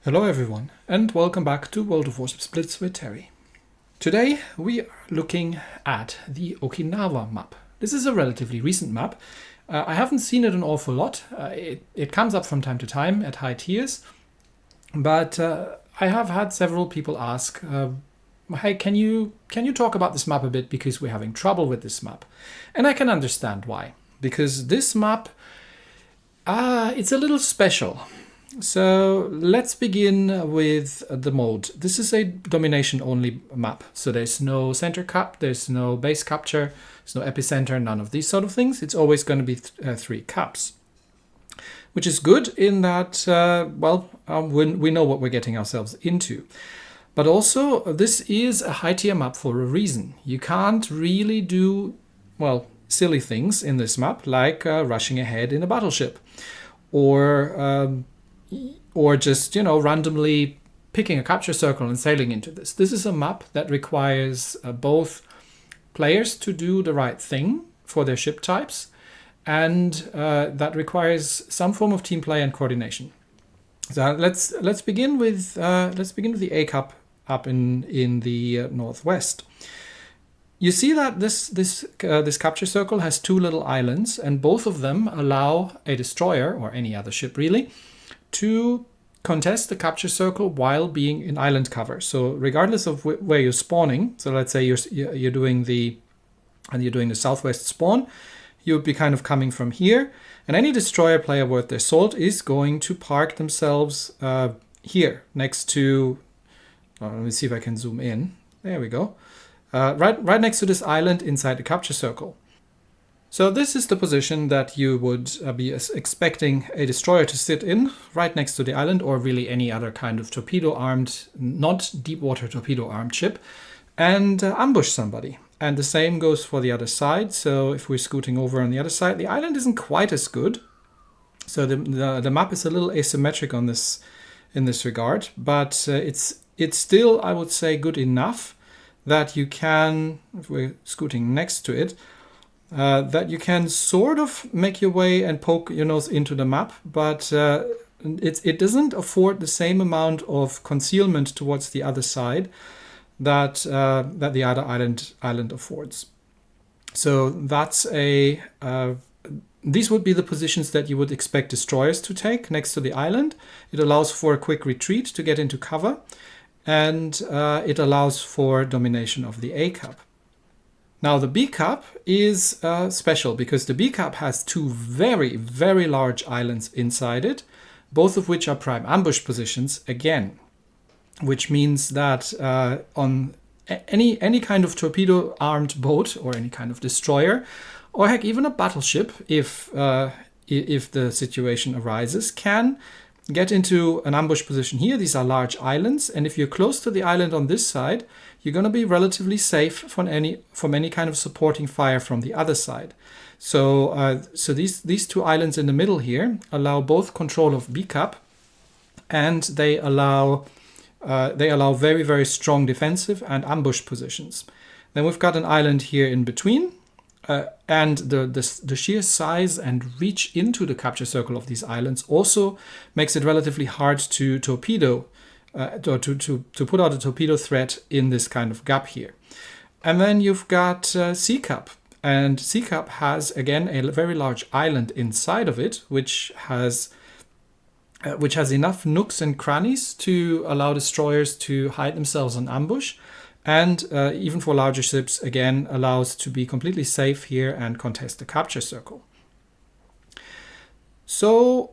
Hello everyone, and welcome back to World of Warships Blitz with Terry. Today we are looking at the Okinawa map. This is a relatively recent map. I haven't seen it an awful lot. It comes up from time to time at high tiers, but I have had several people ask, hey, can you talk about this map a bit, because we're having trouble with this map. And I can understand why, because this map, it's a little special. So let's begin with the mode. This is a domination only map. So there's no center cap, there's no base capture, there's no epicenter, none of these sort of things. It's always going to be three caps, which is good in that, we know what we're getting ourselves into. But also, this is a high tier map for a reason. You can't really do, silly things in this map, like rushing ahead in a battleship, or just, randomly picking a capture circle and sailing into this. This is a map that requires both players to do the right thing for their ship types, and that requires some form of team play and coordination. So let's begin with the A cap up in the northwest. You see that this capture circle has two little islands, and both of them allow a destroyer, or any other ship really, to contest the capture circle while being in island cover. So regardless of where you're spawning, so let's say you're doing the southwest spawn, you'll be kind of coming from here, and any destroyer player worth their salt is going to park themselves here next to. Let me see if I can zoom in. There we go. Right next to this island inside the capture circle. So this is the position that you would be expecting a destroyer to sit in, right next to the island, or really any other kind of torpedo-armed, not deep-water torpedo-armed ship, and ambush somebody. And the same goes for the other side. So if we're scooting over on the other side, the island isn't quite as good. So the map is a little asymmetric on this in this regard, but it's still, I would say, good enough that you can, if we're scooting next to it, that you can sort of make your way and poke your nose into the map, but it doesn't afford the same amount of concealment towards the other side that the other island affords. So that's these would be the positions that you would expect destroyers to take next to the island. It allows for a quick retreat to get into cover, and it allows for domination of the A cap. Now the B cap is special, because the B cap has two very, very large islands inside it, both of which are prime ambush positions again, which means that on any kind of torpedo-armed boat, or any kind of destroyer, or heck, even a battleship, if the situation arises, can get into an ambush position here. These are large islands, and if you're close to the island on this side, you're going to be relatively safe from any kind of supporting fire from the other side. So these two islands in the middle here allow both control of B cap, and they allow very, very strong defensive and ambush positions. Then we've got an island here in between, and the sheer size and reach into the capture circle of these islands also makes it relatively hard to torpedo, or to put out a torpedo threat in this kind of gap here. And then you've got C cap, and C cap has again a very large island inside of it, which has enough nooks and crannies to allow destroyers to hide themselves in ambush. And even for larger ships, again, allows to be completely safe here and contest the capture circle. So,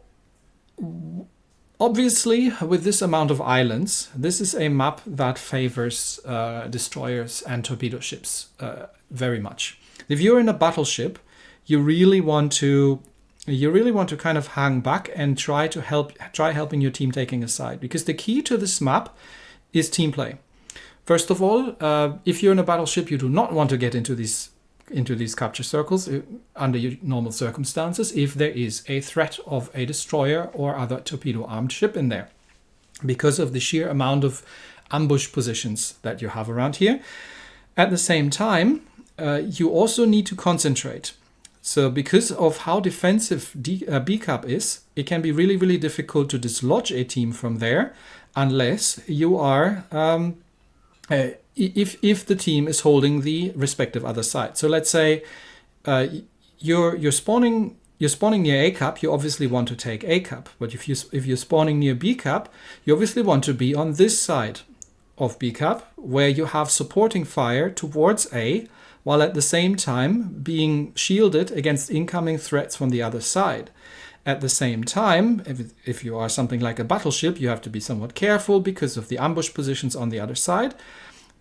obviously, with this amount of islands, this is a map that favors destroyers and torpedo ships very much. If you're in a battleship, you really want to kind of hang back and try helping your team taking a side, because the key to this map is team play. First of all, if you're in a battleship, you do not want to get into these capture circles under normal circumstances if there is a threat of a destroyer or other torpedo-armed ship in there, because of the sheer amount of ambush positions that you have around here. At the same time, you also need to concentrate. So because of how defensive B cap is, it can be really, really difficult to dislodge a team from there unless you are, if the team is holding the respective other side. So let's say you're spawning near A cup, you obviously want to take A cup. But if you're spawning near B cup, you obviously want to be on this side of B cup, where you have supporting fire towards A, while at the same time being shielded against incoming threats from the other side. At the same time, if you are something like a battleship, you have to be somewhat careful because of the ambush positions on the other side.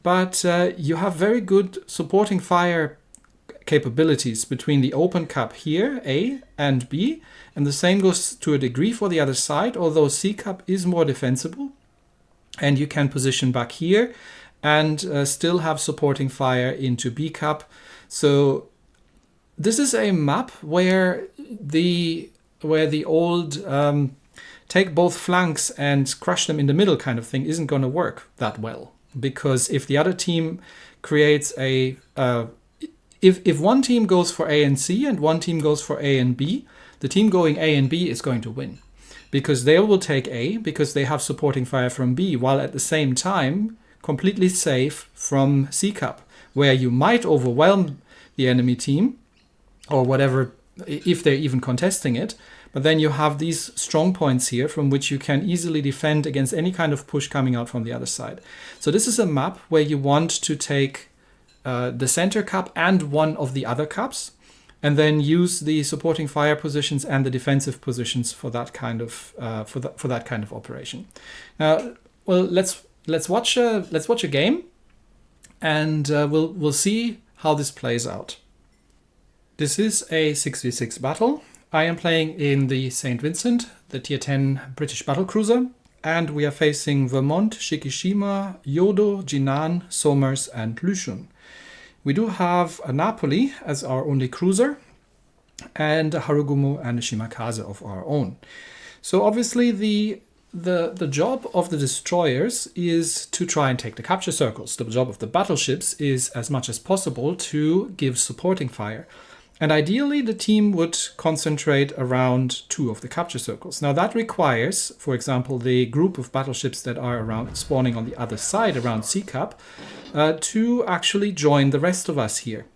But you have very good supporting fire capabilities between the open cup here, A and B, and the same goes to a degree for the other side, although C cup is more defensible, and you can position back here and still have supporting fire into B cup. So this is a map where the old take both flanks and crush them in the middle kind of thing isn't going to work that well, because if the other team creates a if one team goes for A and C and one team goes for A and B, the team going A and B is going to win, because they will take A because they have supporting fire from B, while at the same time completely safe from C cup, where you might overwhelm the enemy team or whatever, if they're even contesting it. But then you have these strong points here from which you can easily defend against any kind of push coming out from the other side. So this is a map where you want to take the center cup and one of the other cups, and then use the supporting fire positions and the defensive positions for that kind of for that kind of operation. Now, well, let's watch a game, and we'll see how this plays out. This is a 6v6 battle. I am playing in the St. Vincent, the tier 10 British battlecruiser, and we are facing Vermont, Shikishima, Yodo, Jinan, Somers, and Lushun. We do have a Napoli as our only cruiser, and a Harugumo and a Shimakaze of our own. So obviously the job of the destroyers is to try and take the capture circles. The job of the battleships is, as much as possible, to give supporting fire. And ideally, the team would concentrate around 2 of the capture circles. Now that requires, for example, the group of battleships that are around spawning on the other side around C cup to actually join the rest of us here.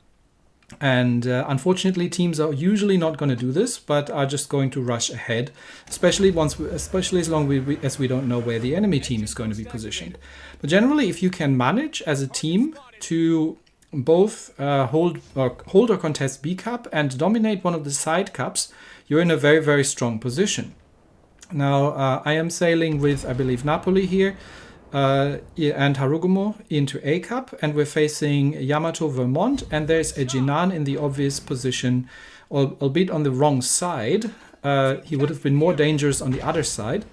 And unfortunately, teams are usually not going to do this, but are just going to rush ahead, especially as long as we don't know where the enemy team is going to be positioned. But generally, if you can manage as a team to both hold or contest B cup and dominate one of the side cups, you're in a very, very strong position. Now, I am sailing with, I believe, Napoli here and Harugumo into A cup, and we're facing Yamato Vermont, and there's a Jinan in the obvious position, albeit on the wrong side. He would have been more dangerous on the other side.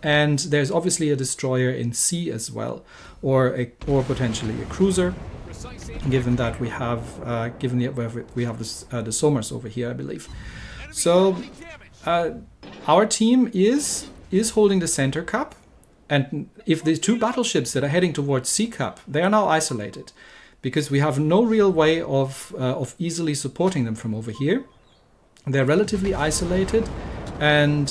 And there's obviously a destroyer in C as well, or potentially a cruiser, given that we have the Somers over here, I believe. So our team is holding the center cup, and if the 2 battleships that are heading towards C cup, they are now isolated, because we have no real way of easily supporting them from over here. They're relatively isolated, and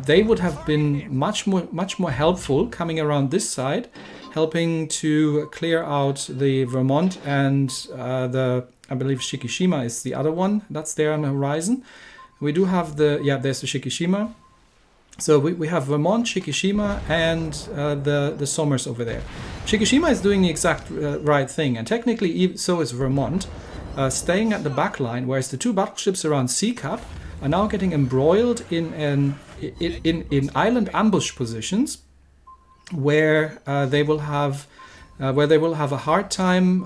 they would have been much more helpful coming around this side, helping to clear out the Vermont and I believe Shikishima is the other one that's there on the horizon. We do have there's the Shikishima. So we have Vermont, Shikishima, and the Somers over there. Shikishima is doing the exact right thing, and technically so is Vermont, staying at the back line, whereas the 2 battleships around C cup are now getting embroiled in island ambush positions, where they will have a hard time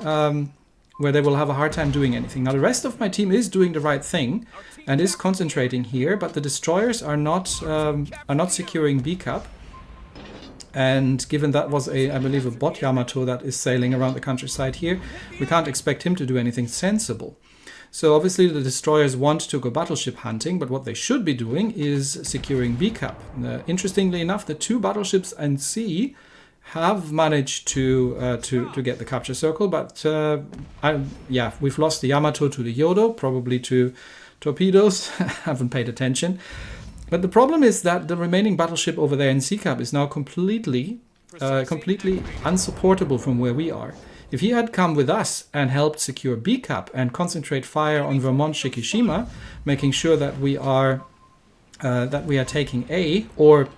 doing anything. Now the rest of my team is doing the right thing and is concentrating here, but the destroyers are not securing B cup. And given that was I believe a bot Yamato that is sailing around the countryside here, we can't expect him to do anything sensible. So obviously the destroyers want to go battleship hunting, but what they should be doing is securing B cup. Interestingly enough, the 2 battleships in C have managed to get the capture circle, but we've lost the Yamato to the Yodo, probably to torpedoes. Haven't paid attention. But the problem is that the remaining battleship over there in C-Cap is now completely unsupportable from where we are. If he had come with us and helped secure B-Cap and concentrate fire on Vermont Shikishima, making sure that we are taking A, or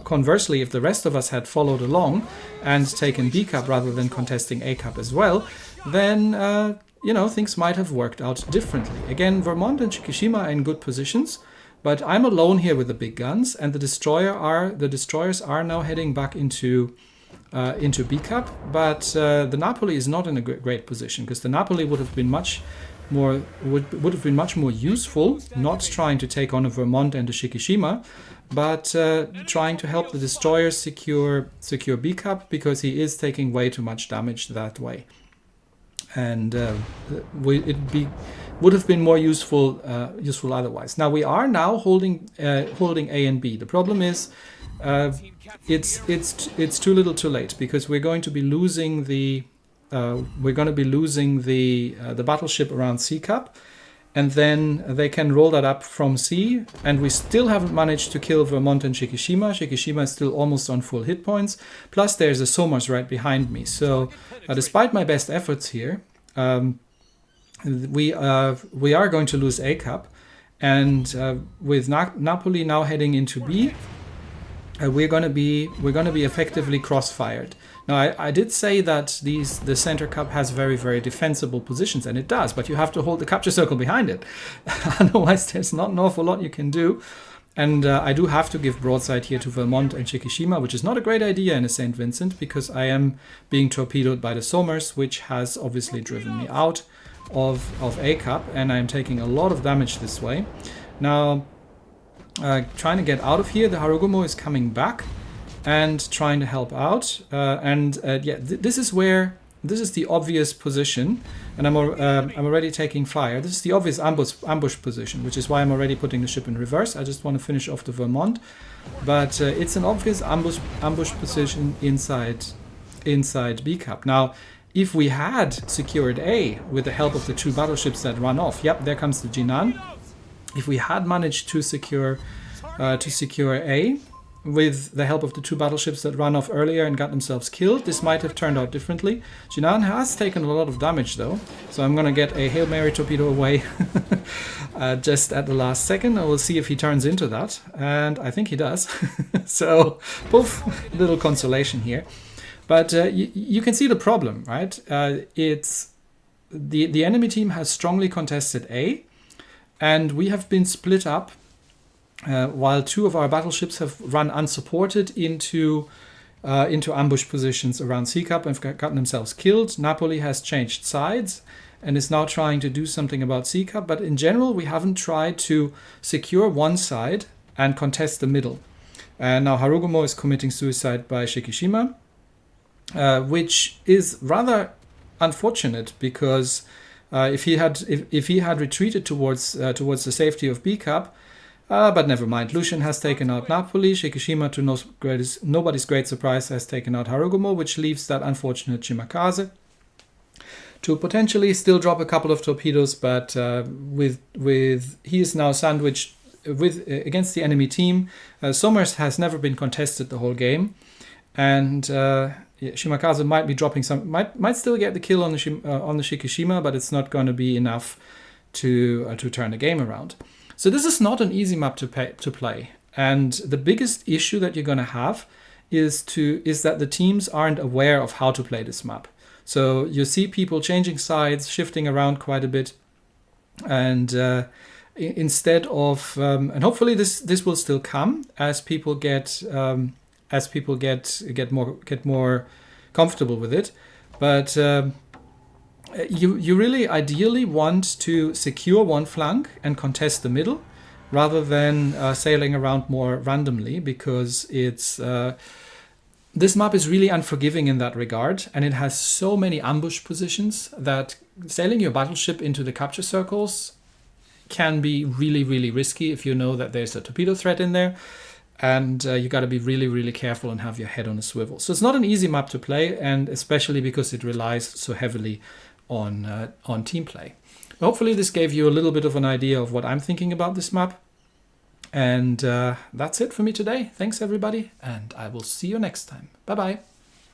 conversely, if the rest of us had followed along and taken B-Cap rather than contesting A-Cap as well, then things might have worked out differently. Again, Vermont and Shikishima are in good positions, but I'm alone here with the big guns, and the destroyers are now heading back into B-Cap, but the Napoli is not in a great position, because the Napoli would have been much more useful, not trying to take on a Vermont and a Shikishima, but trying to help the destroyers secure B-Cap, because he is taking way too much damage that way. And would have been more useful otherwise. Now we are now holding A and B. The problem is it's too little, too late, because we're going to be losing the battleship around C-Cap, and then they can roll that up from C, and we still haven't managed to kill Vermont and Shikishima. Shikishima is still almost on full hit points. Plus there's a SOMARS right behind me. So despite my best efforts here, we are going to lose A-Cap, and with Napoli now heading into B, we're going to be effectively crossfired. Now I did say that the center cap has very, very defensible positions, and it does, but you have to hold the capture circle behind it. Otherwise there's not an awful lot you can do. And I do have to give broadside here to Vermont and Shikishima, which is not a great idea in a St. Vincent, because I am being torpedoed by the SOMARS, which has obviously driven me out of A-Cap, and I'm taking a lot of damage this way. Now, trying to get out of here, the Harugumo is coming back and trying to help out. This is the obvious position, and I'm already taking fire. This is the obvious ambush position, which is why I'm already putting the ship in reverse. I just want to finish off the Vermont, but it's an obvious ambush position inside B-Cap. Now, if we had secured A with the help of the two battleships that run off, yep, there comes the Jinan. If we had managed to secure A with the help of the two battleships that ran off earlier and got themselves killed, this might have turned out differently. Jinan has taken a lot of damage though, so I'm gonna get a Hail Mary torpedo away just at the last second. I will see if he turns into that, and I think he does. So, poof, little consolation here. But you can see the problem, right? It's the enemy team has strongly contested A, and we have been split up while two of our battleships have run unsupported into ambush positions around C-Cap and have gotten themselves killed. Napoli has changed sides and is now trying to do something about C-Cap, but in general we haven't tried to secure one side and contest the middle. Now Harugumo is committing suicide by Shikishima, which is rather unfortunate, because if he had retreated towards the safety of B-Cap, but never mind. Lucian has taken out Napoli. Shikishima, to nobody's great surprise, has taken out Harugumo, which leaves that unfortunate Shimakaze to potentially still drop a couple of torpedoes, but he is now sandwiched against the enemy team. SOMARS has never been contested the whole game, and Shimakaze might be dropping might still get the kill on the Shikishima, but it's not going to be enough to turn the game around. So this is not an easy map to play, and the biggest issue that you're going to have is that the teams aren't aware of how to play this map. So you see people changing sides, shifting around quite a bit, and instead of and hopefully this will still come as people get more comfortable with it, but you really ideally want to secure one flank and contest the middle rather than sailing around more randomly, because this map is really unforgiving in that regard, and it has so many ambush positions that sailing your battleship into the capture circles can be really, really risky if you know that there's a torpedo threat in there. And you got to be really, really careful and have your head on a swivel. So it's not an easy map to play, and especially because it relies so heavily on team play. Hopefully this gave you a little bit of an idea of what I'm thinking about this map. And that's it for me today. Thanks everybody, and I will see you next time. Bye bye.